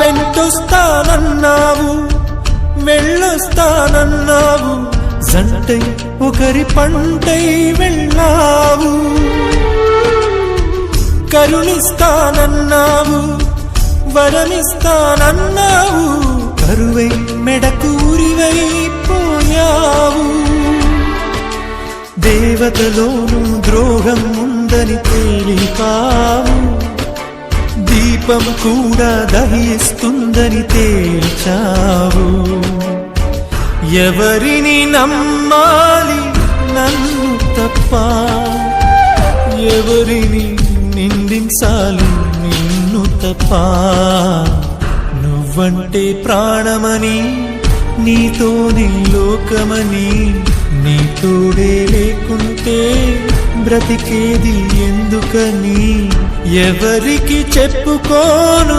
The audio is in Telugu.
వెంటొస్తానన్నావు వెళ్ళొస్తానన్నావు, జంటై ఒకరి పంటై వెళ్ళావు. కరుణిస్తానన్నావు వరమిస్తానన్నావు, కరువై మెడకూరివై పోయావు. దేవతలోనూ ద్రోహం ఉందని తేలిపావు, దీపం కూడా దహిస్తుందని తేల్చావు. ఎవరిని నమ్మాలి నన్ను తప్ప, ఎవరిని నిందించాలి నిన్ను తప్ప. నువ్వంటే ప్రాణమని, నీతోనే లోకమని, నీ తోడే లేకుంటే బ్రతికేది ఎందుకని ఎవరికి చెప్పుకోను.